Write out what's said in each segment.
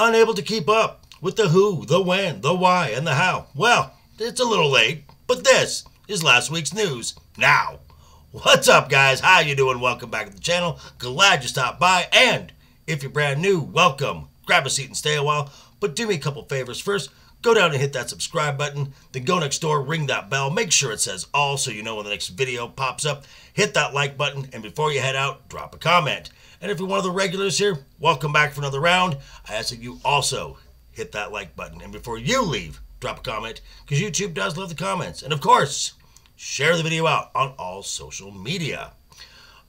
Unable to keep up with the who, the when, the why, and the how. Well, it's a little late, but this is last week's news. Now, what's up, guys? How you doing? Welcome back to the channel. Glad you stopped by, and if you're brand new, welcome. Grab a seat and stay a while, but do me a couple favors. First, go down and hit that subscribe button, then go next door, ring that bell, make sure it says all so you know when the next video pops up. Hit that like button, and before you head out, drop a comment. And if you're one of the regulars here, welcome back for another round. I ask that you also hit that like button. And before you leave, drop a comment, because YouTube does love the comments. And of course, share the video out on all social media.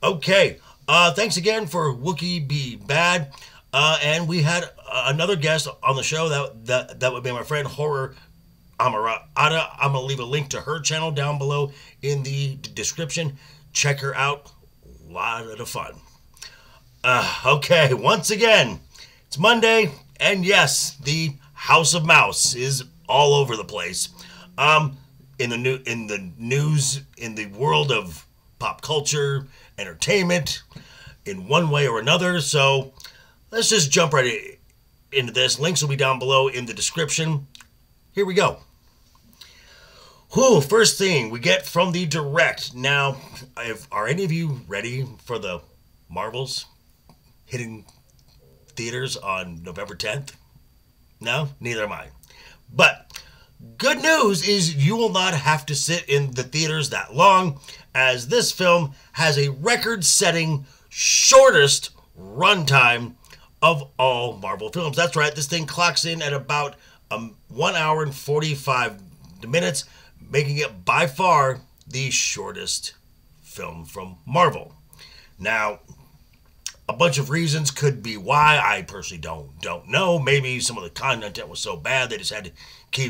Okay, thanks again for Wookie Be Bad. And we had another guest on the show. That would be my friend Horror Amarada. I'm going to leave a link to her channel down below in the description. Check her out. A lot of fun. Okay, once again, it's Monday, and yes, the House of Mouse is all over the place. In the news, in the world of pop culture, entertainment, in one way or another. So let's just jump right into this. Links will be down below in the description. Here we go. Whew, first thing we get from the direct. Now, are any of you ready for the Marvels hitting theaters on November 10th? No? Neither am I. But good news is you will not have to sit in the theaters that long, as this film has a record-setting shortest runtime of all Marvel films. That's right, this thing clocks in at about 1 hour and 45 minutes, making it by far the shortest film from Marvel. Now, a bunch of reasons could be why. I personally don't know. Maybe some of the content was so bad they just had to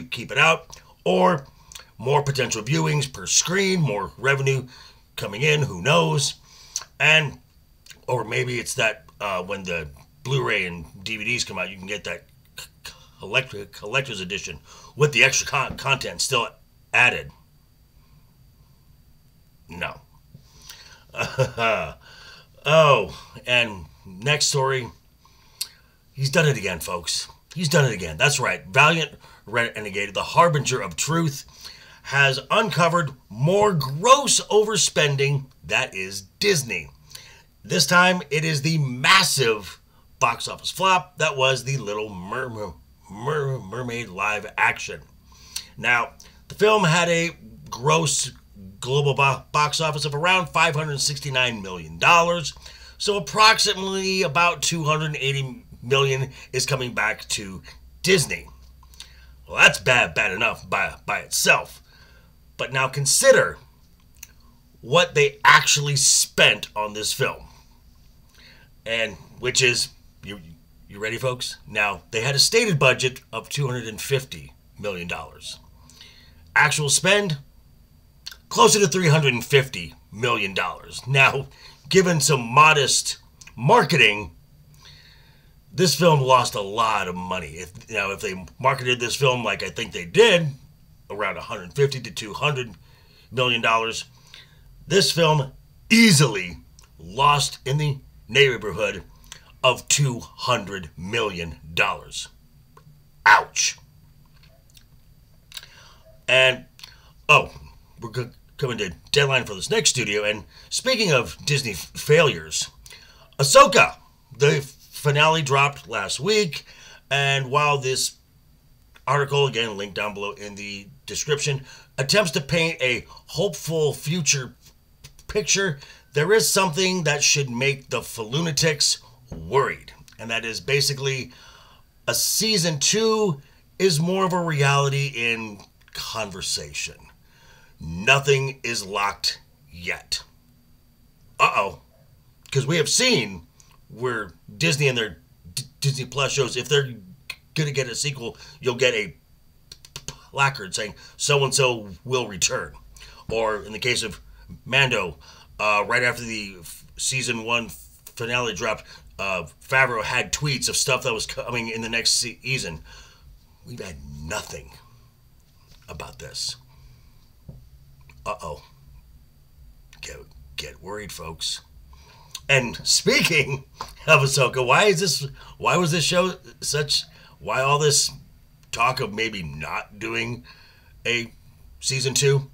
keep it out, or more potential viewings per screen, more revenue coming in. Who knows? And or maybe it's that when the Blu-ray and DVDs come out, you can get that collector's edition with the extra content still added. No. Oh, and next story. He's done it again, folks. He's done it again. That's right. Valiant Renegade, the harbinger of truth, has uncovered more gross overspending. That is Disney. This time, it is the massive box office flop that was the Little Mermaid live action. Now, the film had a gross global box office of around $569 million. So approximately about $280 million is coming back to Disney. Well, that's bad enough by itself. But now consider what they actually spent on this film. And which is, you ready, folks? Now, they had a stated budget of $250 million. Actual spend, closer to $350 million. Now, given some modest marketing, this film lost a lot of money. If they marketed this film like I think they did, around $150 to $200 million, this film easily lost in the neighborhood of $200 million. Ouch. And, oh, we're coming to deadline for this next studio. And speaking of Disney failures, Ahsoka, the finale dropped last week. And while this article, again, linked down below in the description, attempts to paint a hopeful future picture, there is something that should make the lunatics worried. And that is basically a season 2 is more of a reality in conversation. Nothing is locked yet. Uh-oh. Because we have seen where Disney and their Disney Plus shows, if they're going to get a sequel, you'll get a placard saying so-and-so will return. Or in the case of Mando, right after the season 1 finale dropped, Favreau had tweets of stuff that was coming in the next season. We've had nothing about this. Uh-oh. Get worried, folks. And speaking of Ahsoka, why was this show why all this talk of maybe not doing a season 2?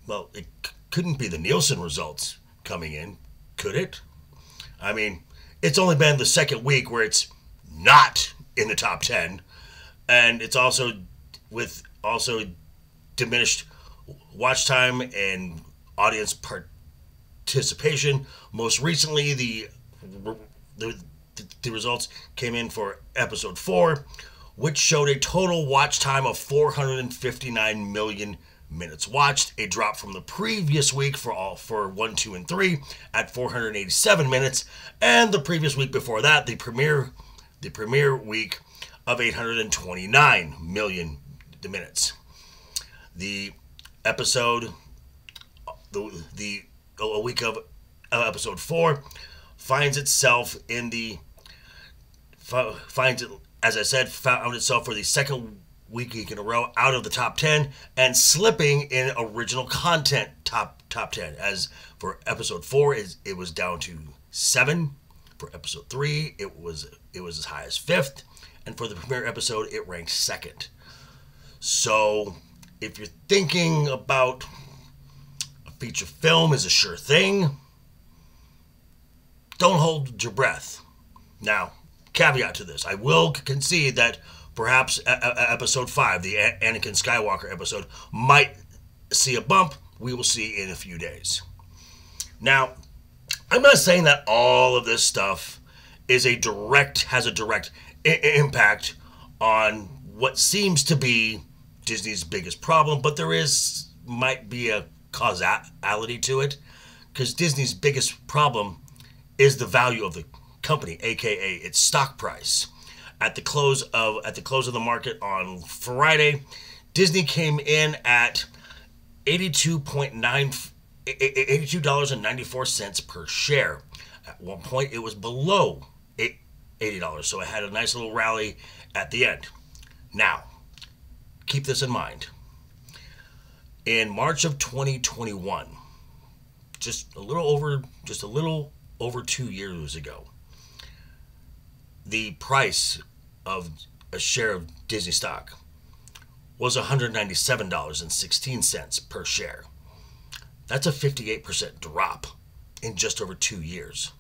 Well, it couldn't be the Nielsen results coming in, could it? I mean, it's only been the second week where it's not in the top 10, and it's also diminished watch time and audience participation. Most recently, the results came in for episode 4, which showed a total watch time of 459 million minutes watched, a drop from the previous week for 1, 2, and 3 at 487 minutes, and the previous week before that, the premiere week of 829 million minutes. The episode, a week of episode 4 finds itself found itself for the second week in a row out of the top 10 and slipping in original content top 10. As for episode 4, it was down to 7. For episode 3, it was as high as 5th, and for the premiere episode, it ranked 2nd. So, if you're thinking about a feature film is a sure thing, don't hold your breath. Now, caveat to this, I will concede that perhaps episode 5, the Anakin Skywalker episode, might see a bump. We will see in a few days. Now, I'm not saying that all of this stuff has a direct impact on what seems to be Disney's biggest problem, but there might be a causality to it, because Disney's biggest problem is the value of the company, aka its stock price. At the close of the market on Friday, Disney came in at $82.94 per share. At one point, it was below $80, so it had a nice little rally at the end. Now, keep this in mind. In March of 2021, just a little over 2 years ago, the price of a share of Disney stock was $197.16 per share. That's a 58% drop in just over 2 years.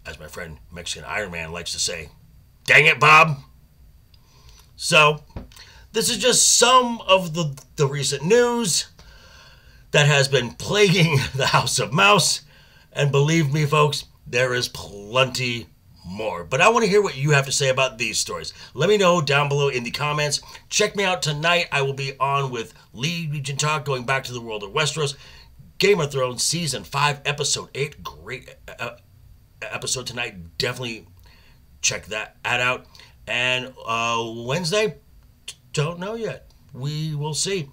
As my friend Mexican Iron Man likes to say, dang it, Bob. So, this is just some of the recent news that has been plaguing the House of Mouse. And believe me, folks, there is plenty more. But I want to hear what you have to say about these stories. Let me know down below in the comments. Check me out tonight. I will be on with Legion Talk, going back to the world of Westeros. Game of Thrones Season 5, Episode 8. Great episode tonight. Definitely check that out. And Wednesday, don't know yet. We will see.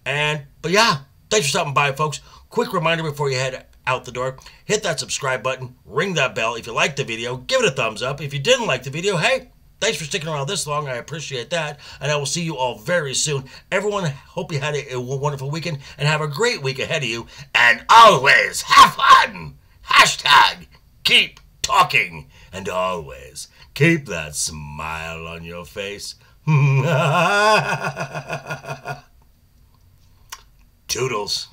But yeah, thanks for stopping by, folks. Quick reminder before you head out the door, hit that subscribe button, ring that bell. If you liked the video, give it a thumbs up. If you didn't like the video, hey, thanks for sticking around this long. I appreciate that. And I will see you all very soon. Everyone, hope you had a wonderful weekend and have a great week ahead of you. And always have fun. Hashtag keep talking. And always keep that smile on your face. Toodles.